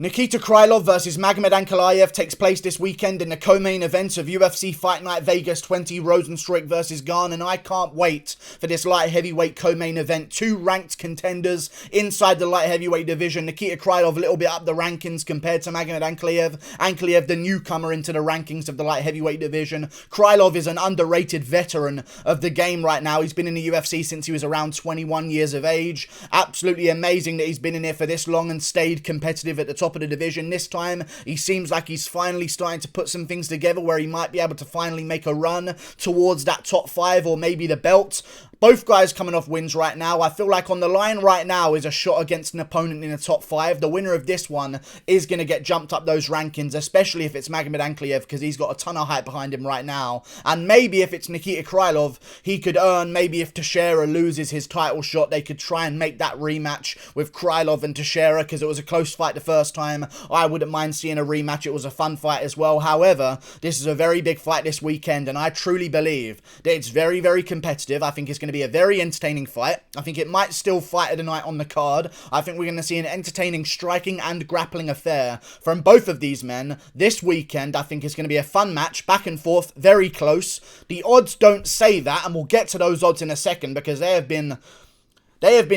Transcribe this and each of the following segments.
Nikita Krylov versus Magomed Ankalaev takes place this weekend in the co-main event of UFC Fight Night Vegas 20, Rozenstruik versus Gane, and I can't wait for this light heavyweight co-main event. Two ranked contenders inside the light heavyweight division. Nikita Krylov a little bit up the rankings compared to Magomed Ankalaev. Ankalaev, the newcomer into the rankings of the light heavyweight division. Krylov is an underrated veteran of the game right now. He's been in the UFC since he was around 21 years of age. Absolutely amazing that he's been in here for this long and stayed competitive at the top of the division. This time he seems like he's finally starting to put some things together where he might be able to finally make a run towards that top 5 or maybe the belt. Both guys coming off wins right now. I feel like on the line right now is a shot against an opponent in the top 5. The winner of this one is going to get jumped up those rankings, especially if it's Magomed Ankalaev, because he's got a ton of hype behind him right now. And maybe if it's Nikita Krylov, he could earn, maybe if Teixeira loses his title shot, they could try and make that rematch with Krylov and Teixeira, because it was a close fight the first time. I wouldn't mind seeing a rematch. It was a fun fight as well. However, this is a very big fight this weekend, and I truly believe that it's very, very competitive. I think it's going to be a very entertaining fight. I think it might still fight of the night on the card. I think we're going to see an entertaining striking and grappling affair from both of these men this weekend. I think it's going to be a fun match, back and forth, very close. The odds don't say that, and we'll get to those odds in a second, because they have been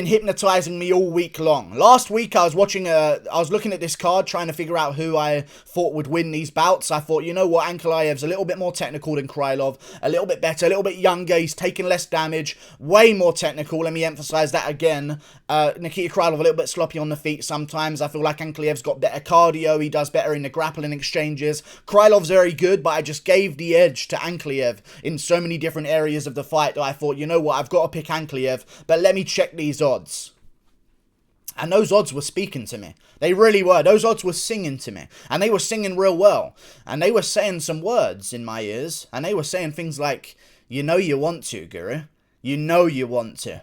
hypnotizing me all week long. Last week, I was looking at this card, trying to figure out who I thought would win these bouts. I thought, you know what, Ankalaev's a little bit more technical than Krylov, a little bit better, a little bit younger, he's taking less damage, way more technical, let me emphasize that again. Nikita Krylov a little bit sloppy on the feet sometimes. I feel like Ankalaev's got better cardio, he does better in the grappling exchanges. Krylov's very good, but I just gave the edge to Ankalaev in so many different areas of the fight that I thought, you know what, I've got to pick Ankalaev, but let me check these odds. And those odds were speaking to me. They really were. Those odds were singing to me. And they were singing real well. And they were saying some words in my ears. And they were saying things like, you know you want to, Guru. You know you want to.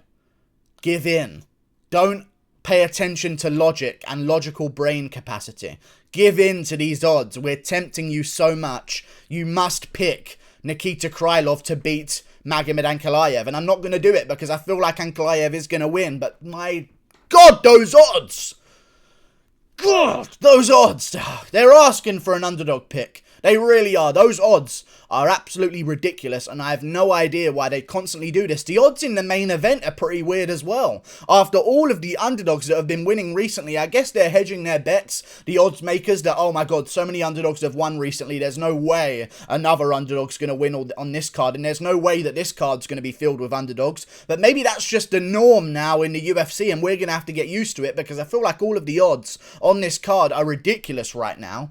Give in. Don't pay attention to logic and logical brain capacity. Give in to these odds. We're tempting you so much. You must pick Nikita Krylov to beat Magomed Ankalaev. And I'm not going to do it because I feel like Ankalaev is going to win. But my God, those odds! God, those odds! They're asking for an underdog pick. They really are. Those odds are absolutely ridiculous, and I have no idea why they constantly do this. The odds in the main event are pretty weird as well. After all of the underdogs that have been winning recently, I guess they're hedging their bets, the odds makers, that, oh my God, so many underdogs have won recently, there's no way another underdog's going to win on this card, and there's no way that this card's going to be filled with underdogs. But maybe that's just the norm now in the UFC, and we're going to have to get used to it, because I feel like all of the odds on this card are ridiculous right now.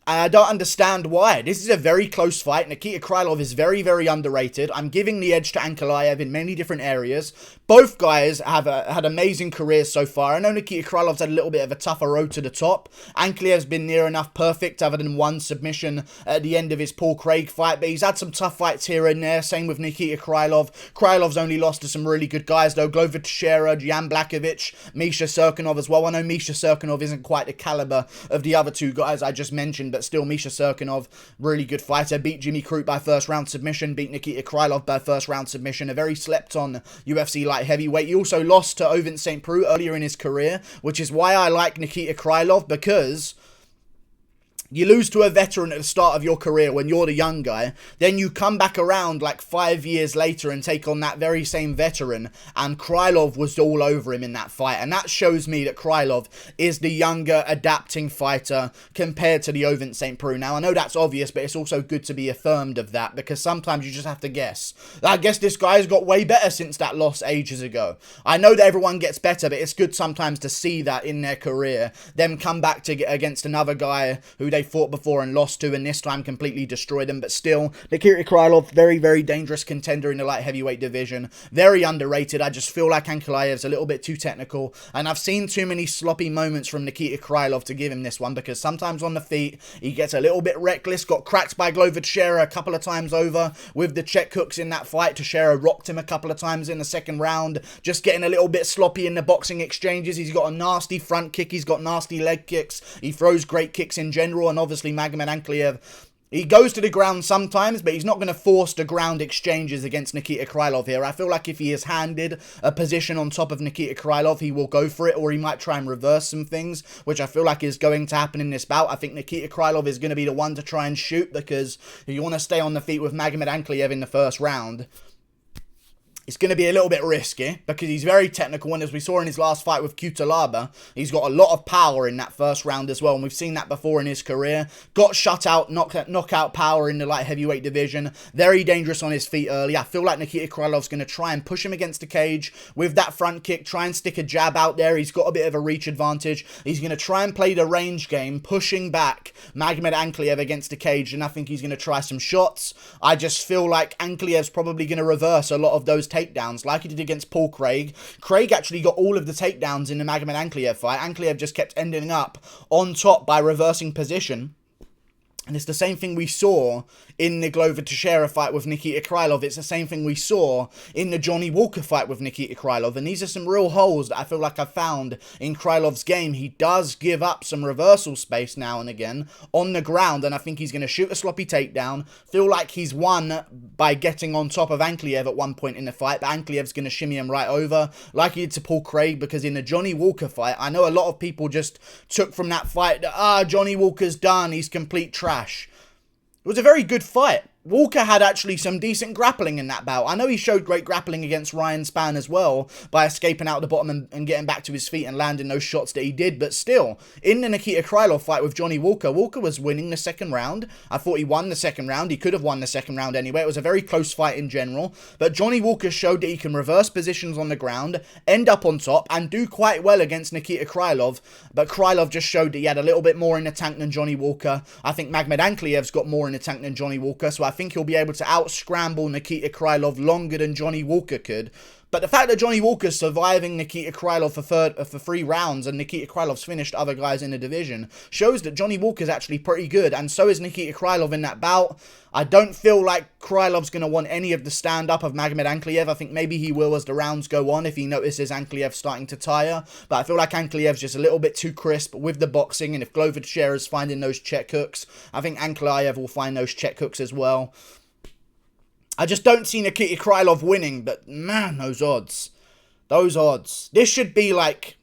I don't understand why. This is a very close fight. Nikita Krylov is very, very underrated. I'm giving the edge to Ankalaev in many different areas. Both guys have had amazing careers so far. I know Nikita Krylov's had a little bit of a tougher road to the top. Ankalaev's been near enough perfect other than one submission at the end of his Paul Craig fight. But he's had some tough fights here and there. Same with Nikita Krylov. Krylov's only lost to some really good guys though. Glover Teixeira, Jan Blachowicz, Misha Serkinov as well. I know Misha Serkinov isn't quite the caliber of the other two guys I just mentioned, but still Misha Serkinov, really good fighter, beat Jimmy Crute by first round submission, beat Nikita Krylov by first round submission, a very slept on UFC light heavyweight. He also lost to Ovin St. Preux earlier in his career, which is why I like Nikita Krylov, because you lose to a veteran at the start of your career when you're the young guy, then you come back around like 5 years later and take on that very same veteran, and Krylov was all over him in that fight, and that shows me that Krylov is the younger, adapting fighter compared to the Ovin St. Preux. Now, I know that's obvious, but it's also good to be affirmed of that, because sometimes you just have to guess. I guess this guy's got way better since that loss ages ago. I know that everyone gets better, but it's good sometimes to see that in their career, them come back to get against another guy who they fought before and lost to, and this time completely destroyed them. But still, Nikita Krylov, very, very dangerous contender in the light heavyweight division. Very underrated. I just feel like Ankalaev's a little bit too technical, and I've seen too many sloppy moments from Nikita Krylov to give him this one, because sometimes on the feet, he gets a little bit reckless, got cracked by Glover Teixeira a couple of times over with the check hooks in that fight. Teixeira rocked him a couple of times in the second round, just getting a little bit sloppy in the boxing exchanges. He's got a nasty front kick, he's got nasty leg kicks, he throws great kicks in general, and obviously Magomed Ankalaev He goes to the ground sometimes, but he's not going to force the ground exchanges against Nikita Krylov here. I feel like if he is handed a position on top of Nikita Krylov, he will go for it, or he might try and reverse some things, which I feel like is going to happen in this bout. I think Nikita Krylov is going to be the one to try and shoot, because if you want to stay on the feet with Magomed Ankalaev in the first round, it's going to be a little bit risky, because he's very technical, and as we saw in his last fight with Kutalaba, he's got a lot of power in that first round as well, and we've seen that before in his career. Got shut out, knockout power in the light heavyweight division, very dangerous on his feet early. I feel like Nikita Krylov's going to try and push him against the cage with that front kick, try and stick a jab out there. He's got a bit of a reach advantage. He's going to try and play the range game, pushing back Magomed Ankalaev against the cage, and I think he's going to try some shots. I just feel like Ankalaev's probably going to reverse a lot of those takedowns like he did against Paul Craig. Craig actually got all of the takedowns in the Magomed Ankalaev fight. Ankalaev just kept ending up on top by reversing position. And it's the same thing we saw in the Glover Teixeira fight with Nikita Krylov. It's the same thing we saw in the Johnny Walker fight with Nikita Krylov. And these are some real holes that I feel like I've found in Krylov's game. He does give up some reversal space now and again on the ground. And I think he's going to shoot a sloppy takedown. Feel like he's won by getting on top of Ankalaev at one point in the fight. But Ankalaev's going to shimmy him right over like he did to Paul Craig. Because in the Johnny Walker fight, I know a lot of people just took from that fight that, Johnny Walker's done. He's complete trash. It was a very good fight. Walker had actually some decent grappling in that bout. I know he showed great grappling against Ryan Spann as well by escaping out the bottom and getting back to his feet and landing those shots that he did. But still, in the Nikita Krylov fight with Johnny Walker, Walker was winning the second round. I thought he won the second round. He could have won the second round anyway. It was a very close fight in general. But Johnny Walker showed that he can reverse positions on the ground, end up on top, and do quite well against Nikita Krylov. But Krylov just showed that he had a little bit more in the tank than Johnny Walker. I think Magomed Ankalaev's got more in the tank than Johnny Walker, so I think he'll be able to out-scramble Nikita Krylov longer than Johnny Walker could. But the fact that Johnny Walker's surviving Nikita Krylov for 3 rounds and Nikita Krylov's finished other guys in the division shows that Johnny Walker's actually pretty good, and so is Nikita Krylov in that bout. I don't feel like Krylov's going to want any of the stand-up of Magomed Ankalaev. I think maybe he will as the rounds go on if he notices Ankalaev starting to tire. But I feel like Ankalaev's just a little bit too crisp with the boxing, and if Glover Teixeira's finding those check hooks, I think Ankalaev will find those check hooks as well. I just don't see Nikita Krylov winning, but man, those odds. Those odds. This should be like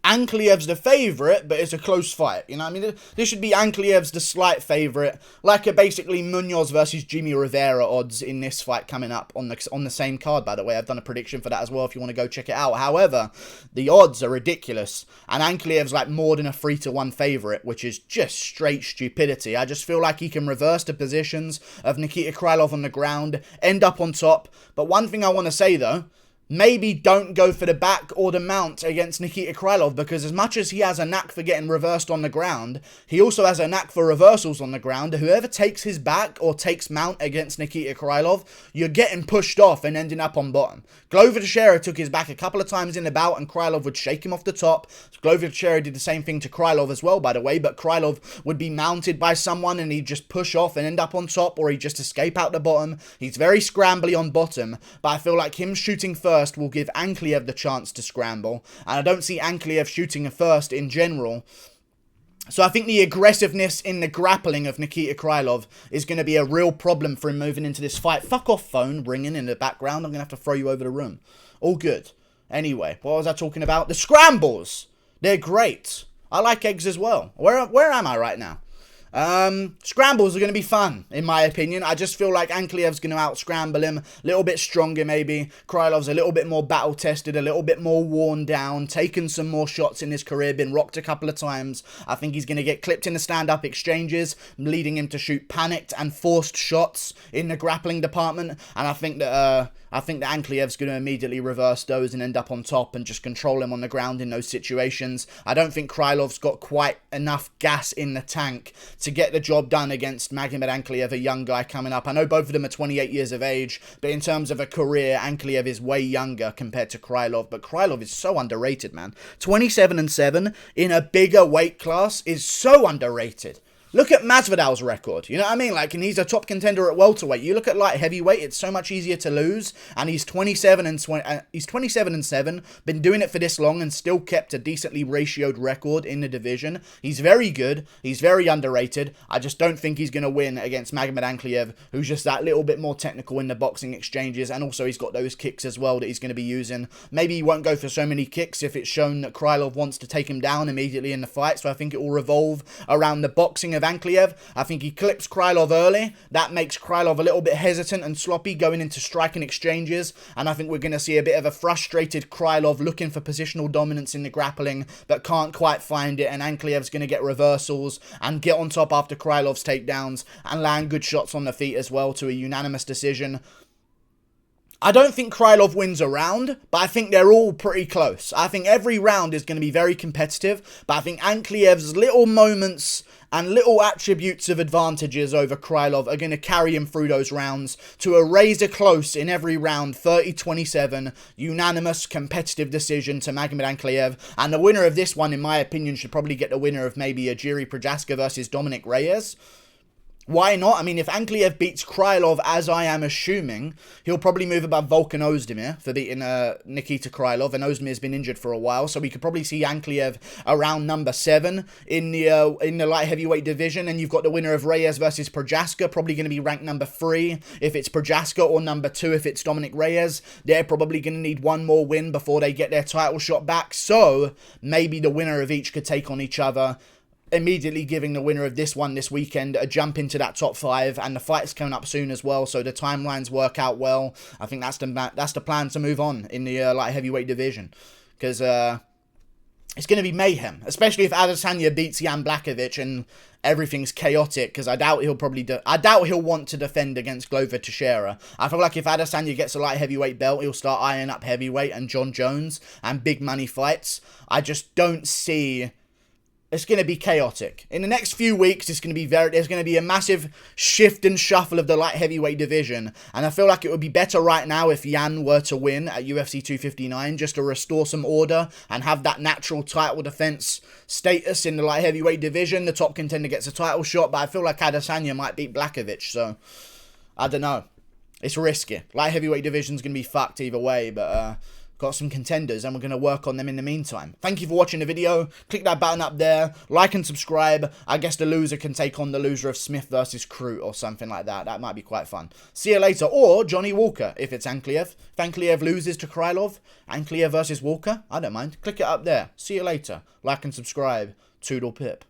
Ankalaev's the favourite, but it's a close fight. You know what I mean? This should be Ankalaev's the slight favourite. Like a basically Munoz versus Jimmy Rivera odds in this fight coming up on the same card, by the way. I've done a prediction for that as well if you want to go check it out. However, the odds are ridiculous. And Ankalaev's like more than a 3-1 favourite, which is just straight stupidity. I just feel like he can reverse the positions of Nikita Krylov on the ground, end up on top. But one thing I want to say though, maybe don't go for the back or the mount against Nikita Krylov, because as much as he has a knack for getting reversed on the ground, he also has a knack for reversals on the ground. Whoever takes his back or takes mount against Nikita Krylov, you're getting pushed off and ending up on bottom. Glover Teixeira took his back a couple of times in the bout and Krylov would shake him off the top. Glover Teixeira did the same thing to Krylov as well, by the way, but Krylov would be mounted by someone and he'd just push off and end up on top, or he'd just escape out the bottom. He's very scrambly on bottom, but I feel like him shooting first will give Ankalaev the chance to scramble, and I don't see Ankalaev shooting first in general. So I think the aggressiveness in the grappling of Nikita Krylov is going to be a real problem for him moving into this fight. Fuck off, phone ringing in the background. I'm going to have to throw you over the room. All good. Anyway, what was I talking about? The scrambles. They're great. I like eggs as well. Where am I right now? Scrambles are going to be fun, in my opinion. I just feel like Ankalaev's going to out-scramble him. A little bit stronger, maybe. Krylov's a little bit more battle-tested, a little bit more worn down, taken some more shots in his career, been rocked a couple of times. I think he's going to get clipped in the stand-up exchanges, leading him to shoot panicked and forced shots in the grappling department. And I think that Ankalaev's going to immediately reverse those and end up on top and just control him on the ground in those situations. I don't think Krylov's got quite enough gas in the tank to get the job done against Magomed Ankalaev, a young guy coming up. I know both of them are 28 years of age, but in terms of a career, Ankalaev is way younger compared to Krylov. But Krylov is so underrated, man. 27-7 in a bigger weight class is so underrated. Look at Masvidal's record, you know what I mean? Like, and he's a top contender at welterweight. You look at light heavyweight, it's so much easier to lose, and he's 27 and 7, been doing it for this long and still kept a decently ratioed record in the division. He's very good, he's very underrated. I just don't think he's going to win against Magomed Ankalaev, who's just that little bit more technical in the boxing exchanges, and also he's got those kicks as well that he's going to be using. Maybe he won't go for so many kicks if it's shown that Krylov wants to take him down immediately in the fight, so I think it will revolve around the boxing of Ankalaev. I think he clips Krylov early. That makes Krylov a little bit hesitant and sloppy going into striking exchanges. And I think we're going to see a bit of a frustrated Krylov looking for positional dominance in the grappling, but can't quite find it. And Ankalaev's going to get reversals and get on top after Krylov's takedowns and land good shots on the feet as well to a unanimous decision. I don't think Krylov wins a round, but I think they're all pretty close. I think every round is going to be very competitive, but I think Ankalaev's little moments and little attributes of advantages over Krylov are going to carry him through those rounds to a razor close in every round, 30-27, unanimous competitive decision to Magomed Ankalaev. And the winner of this one, in my opinion, should probably get the winner of maybe a Jiri Prochaska versus Dominic Reyes. Why not? I mean, if Ankalaev beats Krylov, as I am assuming, he'll probably move above Volkan Ozdemir for beating Nikita Krylov, and Ozdemir's been injured for a while, so we could probably see Ankalaev around number 7 in the light heavyweight division, and you've got the winner of Reyes versus Prochaska, probably going to be ranked number 3 if it's Prochaska, or number 2 if it's Dominic Reyes. They're probably going to need one more win before they get their title shot back, so maybe the winner of each could take on each other, immediately giving the winner of this one this weekend a jump into that top 5, and the fight's coming up soon as well, so the timelines work out well. I think that's the plan to move on in the light heavyweight division, because it's going to be mayhem, especially if Adesanya beats Jan Blachowicz and everything's chaotic, because I doubt he'll want to defend against Glover Teixeira. I feel like if Adesanya gets a light heavyweight belt, he'll start eyeing up heavyweight and John Jones and big money fights. I just don't see. It's going to be chaotic. In the next few weeks, there's going to be a massive shift and shuffle of the light heavyweight division. And I feel like it would be better right now if Jan were to win at UFC 259, just to restore some order and have that natural title defense status in the light heavyweight division. The top contender gets a title shot, but I feel like Adesanya might beat Blachowicz, so I don't know. It's risky. Light heavyweight division's going to be fucked either way, but got some contenders, and we're going to work on them in the meantime. Thank you for watching the video. Click that button up there. Like and subscribe. I guess the loser can take on the loser of Smith versus Crute or something like that. That might be quite fun. See you later. Or Johnny Walker, if it's Ankalaev. If Ankalaev loses to Krylov, Ankalaev versus Walker, I don't mind. Click it up there. See you later. Like and subscribe. Toodle pip.